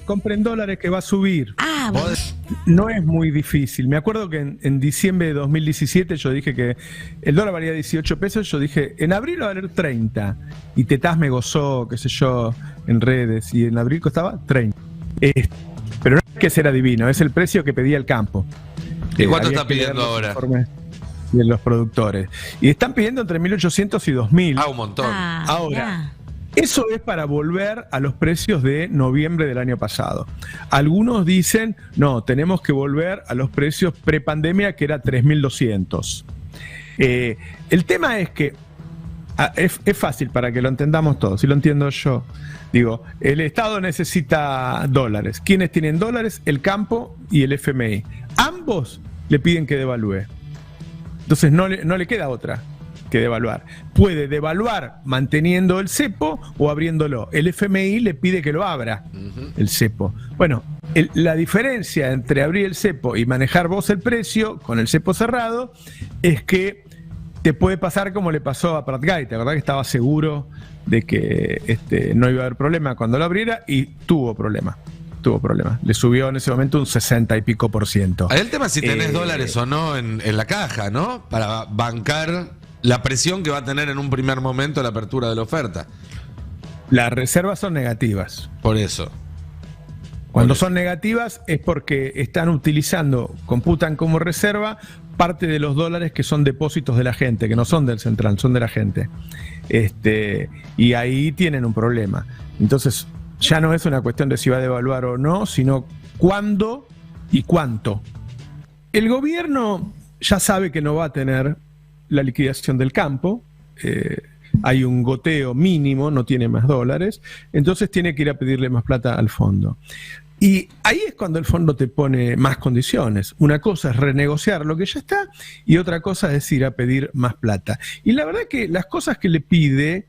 Compren dólares que va a subir. Ah, bueno. No es muy difícil. Me acuerdo que en diciembre de 2017 yo dije que el dólar valía 18 pesos. Yo dije, en abril va a valer 30. Y Tetaz me gozó, qué sé yo, en redes. Y en abril costaba 30. Pero no es que sea adivino, es el precio que pedía el campo. ¿Y cuánto está pidiendo ahora? De los productores. Y están pidiendo entre 1.800 y 2.000. Ah, un montón. Ahora, eso es para volver a los precios de noviembre del año pasado. Algunos dicen, no, tenemos que volver a los precios prepandemia, que era 3.200. El tema es que es fácil para que lo entendamos todos, si lo entiendo yo. Digo, el Estado necesita dólares. ¿Quiénes tienen dólares? El campo y el FMI. Ambos le piden que devalúe. Entonces no le queda otra que devaluar. Puede devaluar manteniendo el cepo o abriéndolo. El FMI le pide que lo abra, el cepo. Bueno, la diferencia entre abrir el cepo y manejar vos el precio con el cepo cerrado es que te puede pasar como le pasó a Prat-Gay. ¿Te acordás que estaba seguro de que no iba a haber problema cuando lo abriera? Y tuvo problema. Le subió en ese momento un 60 y pico %. Ahí el tema es si tenés dólares o no en la caja, ¿no? Para bancar la presión que va a tener en un primer momento la apertura de la oferta. Las reservas son negativas. Por eso. Cuando son negativas es porque están utilizando, computan como reserva parte de los dólares que son depósitos de la gente, que no son del central, son de la gente. Y ahí tienen un problema. Entonces, ya no es una cuestión de si va a devaluar o no, sino cuándo y cuánto. El gobierno ya sabe que no va a tener la liquidación del campo, hay un goteo mínimo, no tiene más dólares, entonces tiene que ir a pedirle más plata al fondo. Y ahí es cuando el fondo te pone más condiciones. Una cosa es renegociar lo que ya está y otra cosa es ir a pedir más plata. Y la verdad que las cosas que le pide,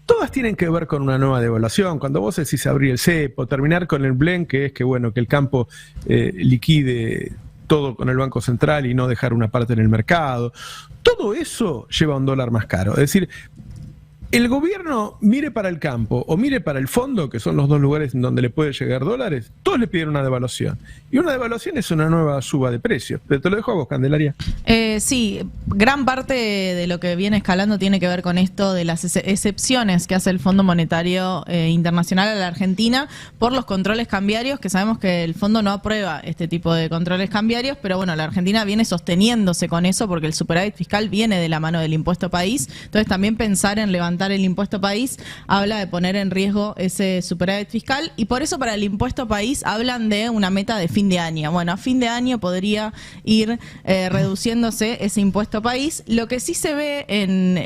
todas tienen que ver con una nueva devaluación. Cuando vos decís abrir el cepo, terminar con el blend, que es que el campo liquide todo con el Banco Central y no dejar una parte en el mercado. Todo eso lleva a un dólar más caro. Es decir, el gobierno mire para el campo o mire para el fondo, que son los dos lugares en donde le puede llegar dólares, todos le piden una devaluación. Y una devaluación es una nueva suba de precios. Pero te lo dejo a vos, Candelaria. Sí, gran parte de lo que viene escalando tiene que ver con esto de las excepciones que hace el Fondo Monetario Internacional a la Argentina por los controles cambiarios, que sabemos que el fondo no aprueba este tipo de controles cambiarios, pero bueno, la Argentina viene sosteniéndose con eso porque el superávit fiscal viene de la mano del impuesto país. Entonces también pensar en levantar el impuesto país habla de poner en riesgo ese superávit fiscal, y por eso para el impuesto país hablan de una meta de fin de año. Bueno, a fin de año podría ir reduciéndose ese impuesto país. Lo que sí se ve en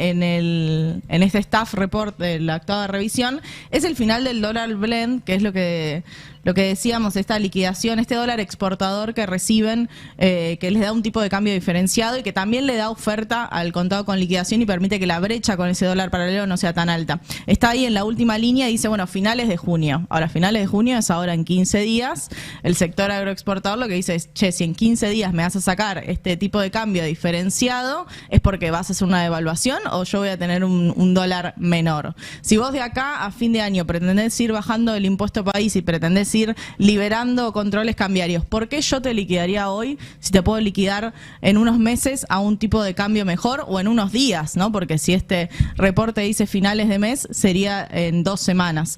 este staff report de la octava revisión es el final del dólar blend, que es lo que decíamos, esta liquidación, este dólar exportador que reciben, que les da un tipo de cambio diferenciado y que también le da oferta al contado con liquidación y permite que la brecha con ese dólar paralelo no sea tan alta. Está ahí en la última línea y dice, bueno, finales de junio. Ahora, finales de junio es ahora en 15 días. El sector agroexportador lo que dice es, che, si en 15 días me vas a sacar este tipo de cambio diferenciado, ¿es porque vas a hacer una devaluación o yo voy a tener un dólar menor? Si vos de acá a fin de año pretendés ir bajando el impuesto país y pretendés ir liberando controles cambiarios, ¿por qué yo te liquidaría hoy si te puedo liquidar en unos meses a un tipo de cambio mejor o en unos días, ¿no? Porque si este reporte dice finales de mes, sería en 2 semanas.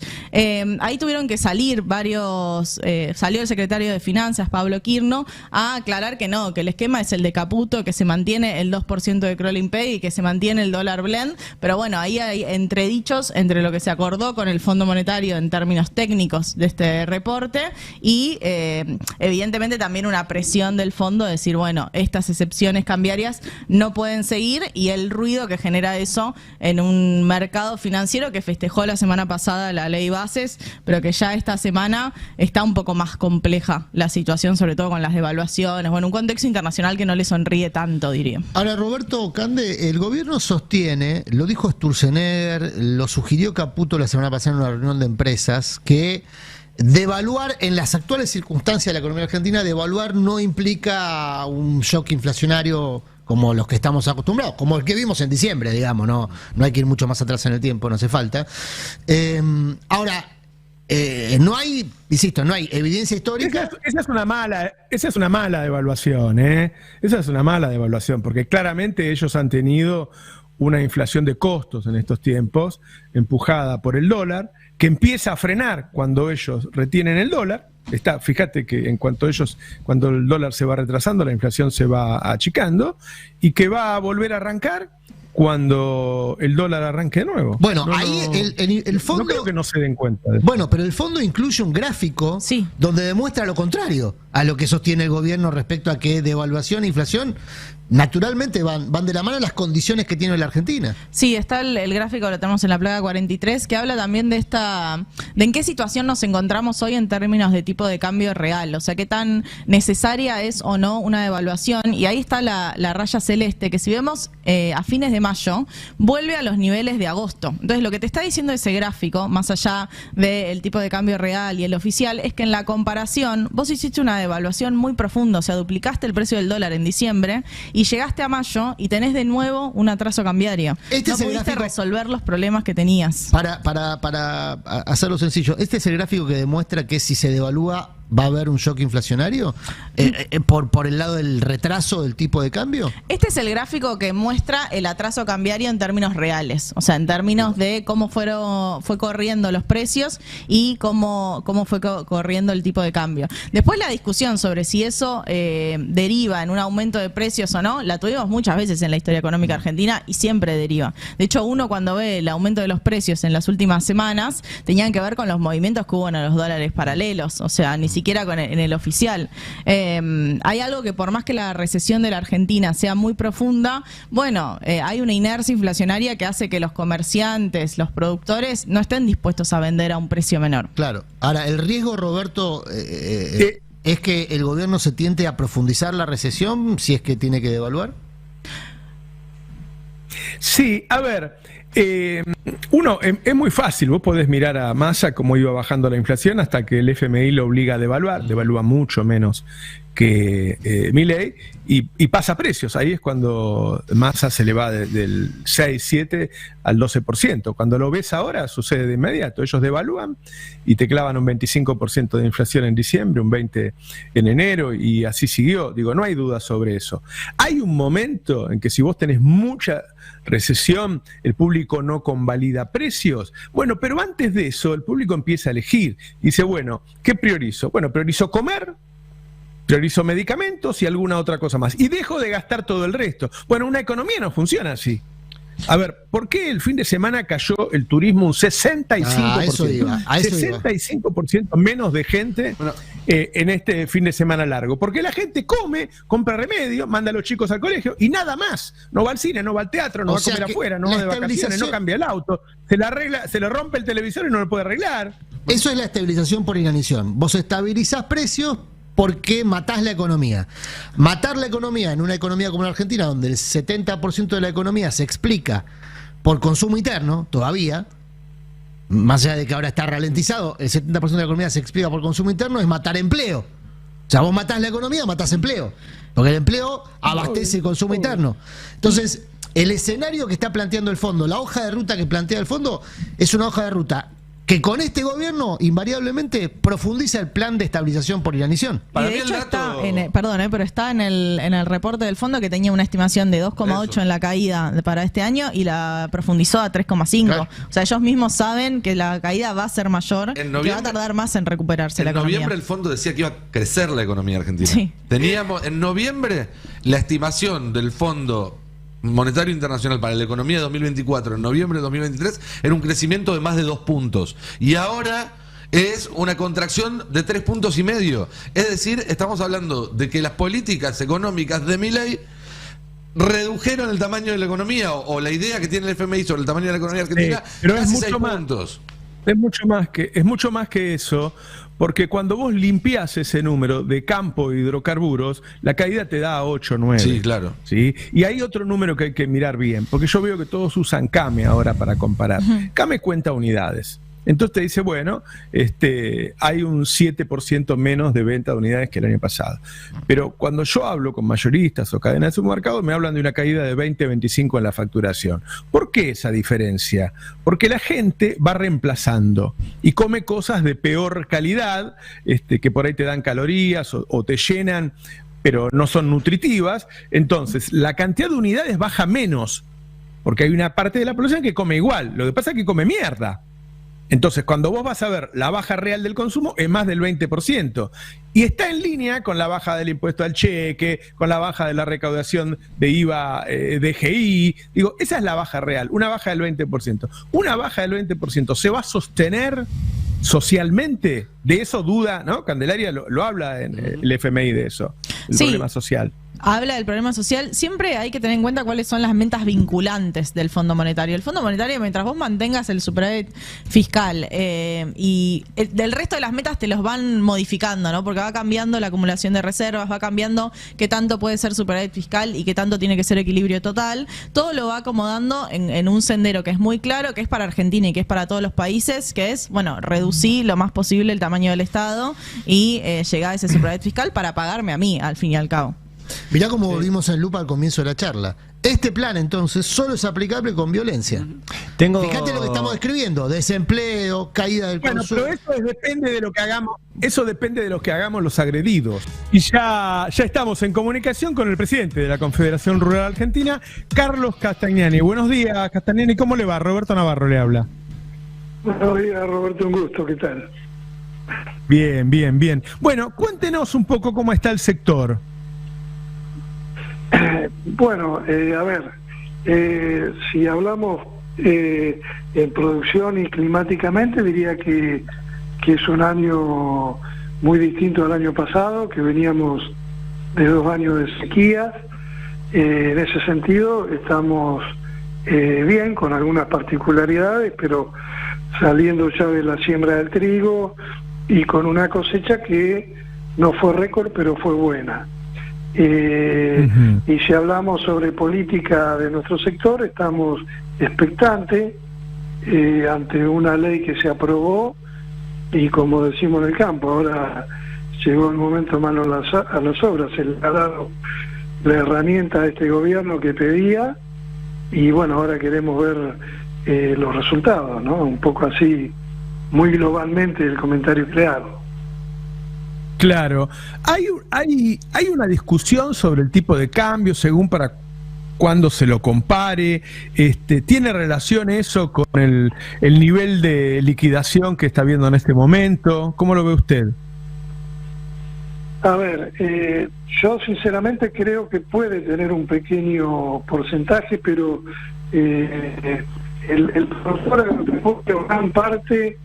Ahí tuvieron que salir salió el secretario de Finanzas, Pablo Quirno, a aclarar que no, que el esquema es el de Caputo, que se mantiene el 2% de crawling pay y que se mantiene el dólar blend, pero bueno, ahí hay entredichos entre lo que se acordó con el Fondo Monetario en términos técnicos de este reporte y evidentemente también una presión del fondo de decir, bueno, estas excepciones cambiarias no pueden seguir, y el ruido que genera eso en un mercado financiero que festejó la semana pasada la ley bases, pero que ya esta semana está un poco más compleja la situación, sobre todo con las devaluaciones, bueno, un contexto internacional que no le sonríe tanto, diría. Ahora, Roberto Cande, el gobierno sostiene, lo dijo Sturzenegger, lo sugirió Caputo la semana pasada en una reunión de empresas, que devaluar en las actuales circunstancias de la economía argentina, devaluar no implica un shock inflacionario como los que estamos acostumbrados, como el que vimos en diciembre, digamos, no hay que ir mucho más atrás en el tiempo, no hace falta. Ahora, no hay, insisto, no hay evidencia histórica. Esa es una mala devaluación, ¿eh? Esa es una mala devaluación, porque claramente ellos han tenido una inflación de costos en estos tiempos, empujada por el dólar, que empieza a frenar cuando ellos retienen el dólar. Fíjate que cuando el dólar se va retrasando, la inflación se va achicando, y que va a volver a arrancar cuando el dólar arranque de nuevo. Bueno, el fondo... No creo que no se den cuenta. Bueno, pero el fondo incluye un gráfico donde demuestra lo contrario a lo que sostiene el gobierno respecto a que devaluación e inflación naturalmente van de la mano las condiciones que tiene la Argentina. Sí, está el gráfico, lo tenemos en la plaga 43, que habla también de en qué situación nos encontramos hoy en términos de tipo de cambio real, o sea, qué tan necesaria es o no una devaluación, y ahí está la raya celeste, que si vemos a fines de mayo, vuelve a los niveles de agosto. Entonces, lo que te está diciendo ese gráfico, más allá del tipo de cambio real y el oficial, es que en la comparación, vos hiciste una devaluación muy profunda, o sea, duplicaste el precio del dólar en diciembre, y llegaste a mayo y tenés de nuevo un atraso cambiario. No pudiste resolver los problemas que tenías. Para hacerlo sencillo, este es el gráfico que demuestra que si se devalúa va a haber un shock inflacionario por el lado del retraso del tipo de cambio. Este es el gráfico que muestra el atraso cambiario en términos reales, o sea, en términos de cómo fue corriendo los precios y cómo fue corriendo el tipo de cambio. Después, la discusión sobre si eso deriva en un aumento de precios o no, la tuvimos muchas veces en la historia económica argentina y siempre deriva. De hecho, uno cuando ve el aumento de los precios en las últimas semanas, tenían que ver con los movimientos que hubo en los dólares paralelos, o sea, ni siquiera en el oficial. Hay algo que, por más que la recesión de la Argentina sea muy profunda, bueno, hay una inercia inflacionaria que hace que los comerciantes, los productores, no estén dispuestos a vender a un precio menor. Claro. Ahora, el riesgo, Roberto, es que el gobierno se tiente a profundizar la recesión si es que tiene que devaluar. Sí, a ver, es muy fácil, vos podés mirar a Massa cómo iba bajando la inflación hasta que el FMI lo obliga a devaluar, devalúa mucho menos que Milei, y pasa precios. Ahí es cuando Massa se le va del 6-7 al 12%. Cuando lo ves ahora sucede de inmediato, ellos devalúan y te clavan un 25% de inflación en diciembre, un 20% en enero, y así siguió. Digo, no hay duda sobre eso. Hay un momento en que si vos tenés mucha recesión, el público no convalida precios. Bueno, pero antes de eso, el público empieza a elegir. Dice, bueno, ¿qué priorizo? Bueno, priorizo comer, priorizo medicamentos y alguna otra cosa más. Y dejo de gastar todo el resto. Bueno, una economía no funciona así. A ver, ¿por qué el fin de semana cayó el turismo un 65%? Eso iba. 65% menos de gente en este fin de semana largo. Porque la gente come, compra remedio, manda a los chicos al colegio y nada más. No va al cine, no va al teatro, no va a comer afuera, no va de vacaciones, no cambia el auto. Se le rompe el televisor y no lo puede arreglar. Eso es la estabilización por inanición. Vos estabilizás precios porque matás la economía. Matar la economía en una economía como la Argentina, donde el 70% de la economía se explica por consumo interno, todavía, más allá de que ahora está ralentizado, el 70% de la economía se explica por consumo interno, es matar empleo. O sea, vos matás la economía, matás empleo. Porque el empleo abastece el consumo interno. Entonces, el escenario que está planteando el fondo, la hoja de ruta que plantea el fondo, es una hoja de ruta que con este gobierno invariablemente profundiza el plan de estabilización por inanición. Y de hecho está pero está en el reporte del fondo que tenía una estimación de 2,8 en la caída para este año y la profundizó a 3,5. Claro. O sea, ellos mismos saben que la caída va a ser mayor y que va a tardar más en recuperarse la economía. En noviembre el fondo decía que iba a crecer la economía argentina. Sí. Teníamos en noviembre la estimación del Fondo Monetario Internacional para la economía de 2024 en noviembre de 2023 era un crecimiento de más de 2 puntos y ahora es una contracción de 3,5 puntos. Es decir, estamos hablando de que las políticas económicas de Milei redujeron el tamaño de la economía o la idea que tiene el FMI sobre el tamaño de la economía argentina, pero casi es mucho 6 más, puntos. Es mucho más que eso, porque cuando vos limpiás ese número de campo e hidrocarburos, la caída te da 8, 9. Sí, claro. ¿Sí? Y hay otro número que hay que mirar bien, porque yo veo que todos usan CAME ahora para comparar. CAME cuenta unidades. Entonces te dice, bueno, hay un 7% menos de venta de unidades que el año pasado. Pero cuando yo hablo con mayoristas o cadenas de supermercados, me hablan de una caída de 20-25 en la facturación. ¿Por qué esa diferencia? Porque la gente va reemplazando y come cosas de peor calidad, que por ahí te dan calorías o te llenan, pero no son nutritivas. Entonces, la cantidad de unidades baja menos, porque hay una parte de la población que come igual. Lo que pasa es que come mierda. Entonces, cuando vos vas a ver la baja real del consumo, es más del 20%. Y está en línea con la baja del impuesto al cheque, con la baja de la recaudación de IVA, DGI. Digo, esa es la baja real, una baja del 20%. Una baja del 20%, ¿se va a sostener socialmente? De eso duda, ¿no? Candelaria lo habla en el FMI de eso, el problema social. Habla del problema social. Siempre hay que tener en cuenta cuáles son las metas vinculantes del Fondo Monetario. El Fondo Monetario, mientras vos mantengas el superávit fiscal y del resto de las metas te los van modificando, ¿no? Porque va cambiando la acumulación de reservas, va cambiando qué tanto puede ser superávit fiscal y qué tanto tiene que ser equilibrio total. Todo lo va acomodando en un sendero que es muy claro, que es para Argentina y que es para todos los países, que es, bueno, reducir lo más posible el tamaño del Estado y llegar a ese superávit fiscal para pagarme a mí, al fin y al cabo. Mirá cómo volvimos en lupa al comienzo de la charla. Este plan, entonces, solo es aplicable con violencia. Fíjate lo que estamos describiendo: desempleo, caída del consumo. Pero eso depende de lo que hagamos. Eso depende de lo que hagamos los agredidos. Y ya estamos en comunicación con el presidente de la Confederación Rural Argentina, Carlos Castagnani. Buenos días, Castagnani. ¿Cómo le va? Roberto Navarro le habla. Buenos días, Roberto. Un gusto. ¿Qué tal? Bien, bien, bien. Bueno, cuéntenos un poco cómo está el sector. Bueno, a ver, si hablamos en producción y climáticamente, diría que es un año muy distinto al año pasado, que veníamos de 2 años de sequías. En ese sentido estamos bien, con algunas particularidades, pero saliendo ya de la siembra del trigo y con una cosecha que no fue récord, pero fue buena. Y si hablamos sobre política de nuestro sector, estamos expectantes ante una ley que se aprobó y, como decimos en el campo, ahora llegó el momento mano a las obras. Se le ha dado la herramienta a este gobierno que pedía y bueno, ahora queremos ver los resultados, ¿no? Un poco así, muy globalmente, el comentario creado. Claro, hay una discusión sobre el tipo de cambio según para cuándo se lo compare. ¿Tiene relación eso con el nivel de liquidación que está viendo en este momento? ¿Cómo lo ve usted? A ver, yo sinceramente creo que puede tener un pequeño porcentaje, pero el productor agropecuario, gran parte,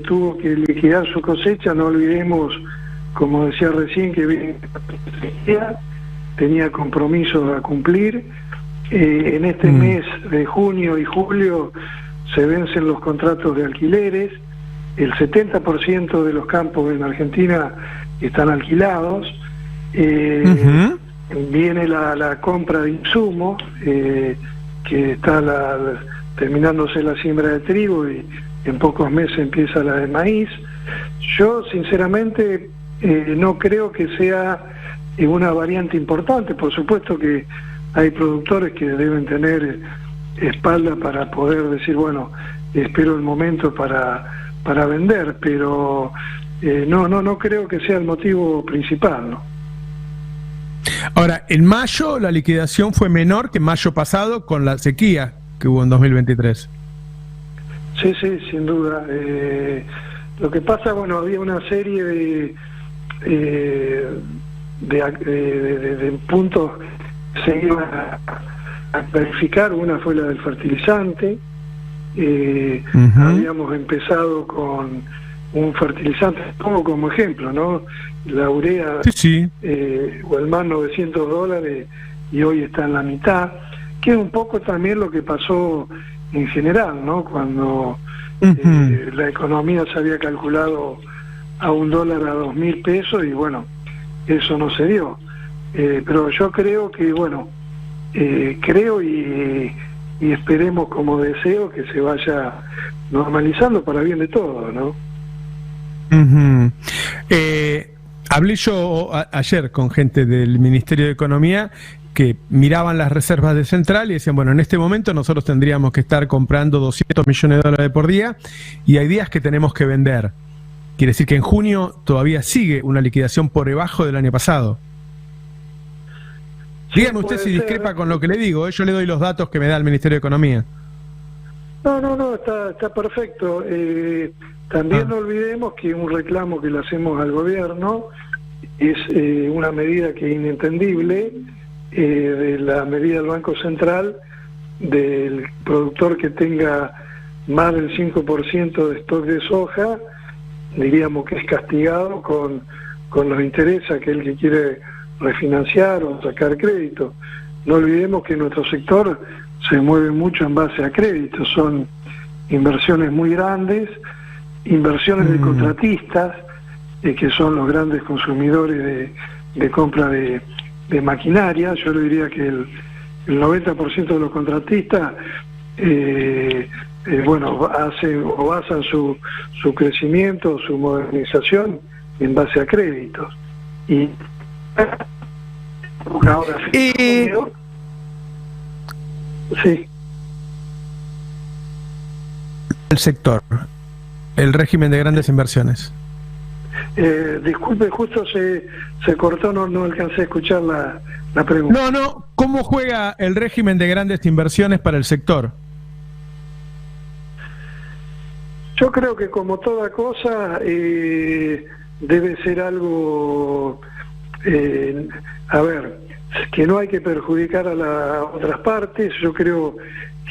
tuvo que liquidar su cosecha. No olvidemos, como decía recién, que tenía compromisos a cumplir. En este mes de junio y julio se vencen los contratos de alquileres. El 70% de los campos en Argentina están alquilados. Viene la compra de insumos, que está terminándose la siembra de trigo y en pocos meses empieza la de maíz. Yo sinceramente no creo que sea una variante importante. Por supuesto que hay productores que deben tener espalda para poder decir, bueno, espero el momento para vender, pero no creo que sea el motivo principal, ¿no? Ahora, en mayo la liquidación fue menor que mayo pasado con la sequía que hubo en 2023. Sí, sin duda. Lo que pasa, bueno, había una serie de puntos que se iban a clarificar. Una fue la del fertilizante. Habíamos empezado con un fertilizante, pongo como ejemplo, ¿no? La urea, o el más $900 y hoy está en la mitad, que es un poco también lo que pasó en general, ¿no? Cuando la economía se había calculado a $1 a 2.000 pesos y bueno, eso no se dio. Pero yo creo que, bueno, creo y y esperemos, como deseo, que se vaya normalizando para bien de todos, ¿no? Ujú. Hablé yo ayer con gente del Ministerio de Economía que miraban las reservas de Central y decían, bueno, en este momento nosotros tendríamos que estar comprando 200 millones de dólares por día y hay días que tenemos que vender. Quiere decir que en junio todavía sigue una liquidación por debajo del año pasado. Sí, Dígame usted puede si ser. discrepa con lo que le digo, yo le doy los datos que me da el Ministerio de Economía. No, está perfecto. También no olvidemos que un reclamo que le hacemos al gobierno es una medida que es inentendible, de la medida del Banco Central, del productor que tenga más del 5% de stock de soja, diríamos que es castigado con los intereses aquel que quiere refinanciar o sacar crédito. No olvidemos que nuestro sector se mueve mucho en base a créditos, son inversiones muy grandes, inversiones de contratistas, que son los grandes consumidores de compra de maquinaria. Yo le diría que el 90% de los contratistas hacen o basan su crecimiento, su modernización en base a créditos. Y ahora sí. El sector, el régimen de grandes inversiones. Disculpe, justo se cortó, no alcancé a escuchar la pregunta. No, ¿cómo juega el régimen de grandes inversiones para el sector? Yo creo que como toda cosa debe ser algo, que no hay que perjudicar a las otras partes. Yo creo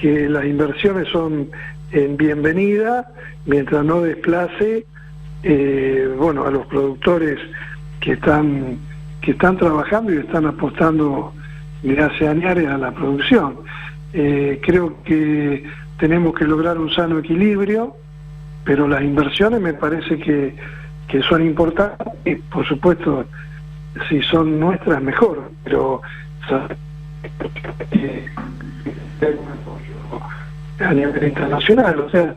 que las inversiones son bienvenidas mientras no desplace a los productores que están trabajando y están apostando desde hace años a la producción. Creo que tenemos que lograr un sano equilibrio, pero las inversiones me parece que son importantes y, por supuesto, si son nuestras, mejor, pero a nivel internacional. O sea,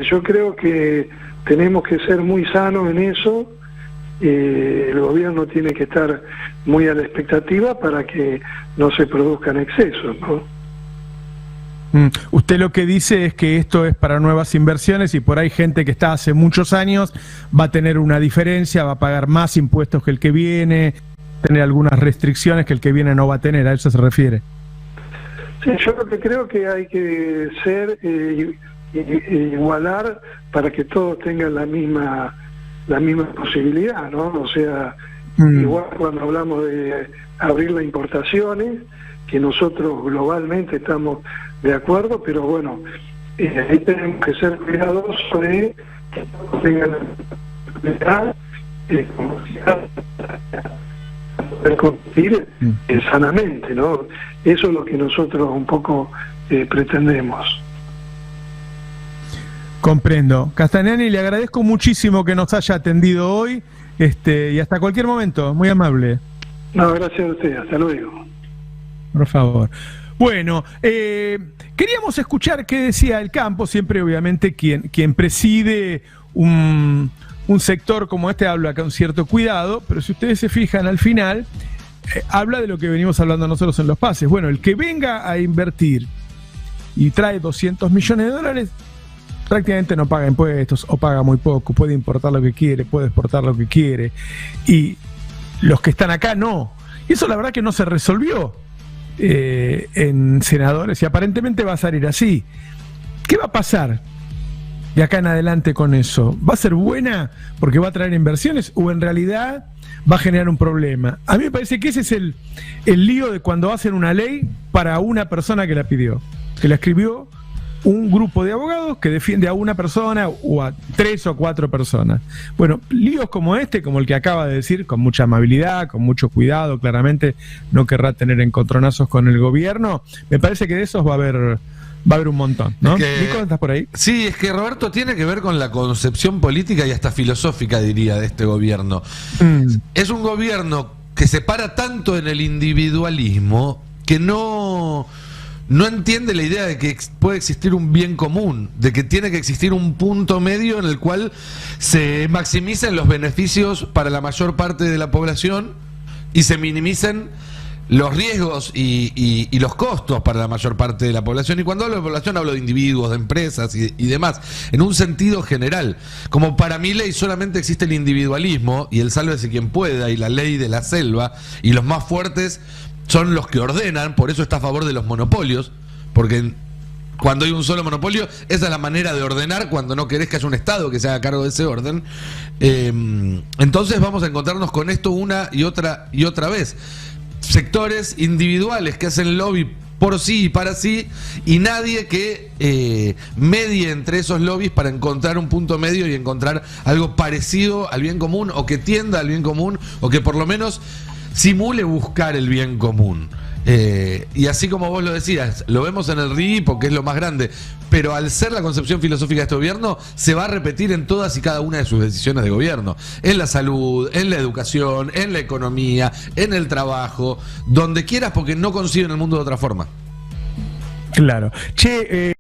yo creo que tenemos que ser muy sanos en eso. El gobierno tiene que estar muy a la expectativa para que no se produzcan excesos, ¿no? Usted lo que dice es que esto es para nuevas inversiones y por ahí gente que está hace muchos años va a tener una diferencia, va a pagar más impuestos que el que viene, tener algunas restricciones que el que viene no va a tener. ¿A eso se refiere? Sí, yo lo que creo que hay que ser igualar para que todos tengan la misma posibilidad, ¿no? O sea, igual cuando hablamos de abrir las importaciones, que nosotros globalmente estamos de acuerdo, pero bueno, ahí tenemos que ser cuidadosos de que todos tengan la posibilidad de poder competir sanamente, ¿no? Eso es lo que nosotros un poco pretendemos. Comprendo. Castagnani, le agradezco muchísimo que nos haya atendido hoy, y hasta cualquier momento, muy amable. No, gracias a usted, hasta luego. Por favor. Bueno, queríamos escuchar qué decía el campo, siempre obviamente quien preside un sector como este habla con cierto cuidado, pero si ustedes se fijan al final, habla de lo que venimos hablando nosotros en los pases. Bueno, el que venga a invertir y trae 200 millones de dólares, prácticamente no paga impuestos o paga muy poco, puede importar lo que quiere, puede exportar lo que quiere, y los que están acá no. Y eso la verdad que no se resolvió en senadores y aparentemente va a salir así. ¿Qué va a pasar de acá en adelante con eso? ¿Va a ser buena porque va a traer inversiones o en realidad va a generar un problema? A mí me parece que ese es el lío de cuando hacen una ley para una persona que la pidió, que la escribió un grupo de abogados que defiende a una persona o a 3 o 4 personas. Bueno, líos como este, como el que acaba de decir, con mucha amabilidad, con mucho cuidado, claramente no querrá tener encontronazos con el gobierno. Me parece que de esos va a haber un montón, ¿no? Nico, ¿estás por ahí? Sí, es que Roberto tiene que ver con la concepción política y hasta filosófica, diría, de este gobierno. Es un gobierno que se para tanto en el individualismo que no no entiende la idea de que puede existir un bien común, de que tiene que existir un punto medio en el cual se maximicen los beneficios para la mayor parte de la población y se minimicen los riesgos y los costos para la mayor parte de la población. Y cuando hablo de población hablo de individuos, de empresas y demás, en un sentido general. Como para mi ley solamente existe el individualismo y el sálvese quien pueda y la ley de la selva, y los más fuertes son los que ordenan, por eso está a favor de los monopolios, porque cuando hay un solo monopolio, esa es la manera de ordenar cuando no querés que haya un Estado que se haga cargo de ese orden. Entonces vamos a encontrarnos con esto una y otra vez. Sectores individuales que hacen lobby por sí y para sí, y nadie que medie entre esos lobbies para encontrar un punto medio y encontrar algo parecido al bien común, o que tienda al bien común, o que por lo menos simule buscar el bien común. Y así como vos lo decías, lo vemos en el RI porque es lo más grande, pero al ser la concepción filosófica de este gobierno, se va a repetir en todas y cada una de sus decisiones de gobierno. En la salud, en la educación, en la economía, en el trabajo, donde quieras, porque no conciben el mundo de otra forma. Claro. Che,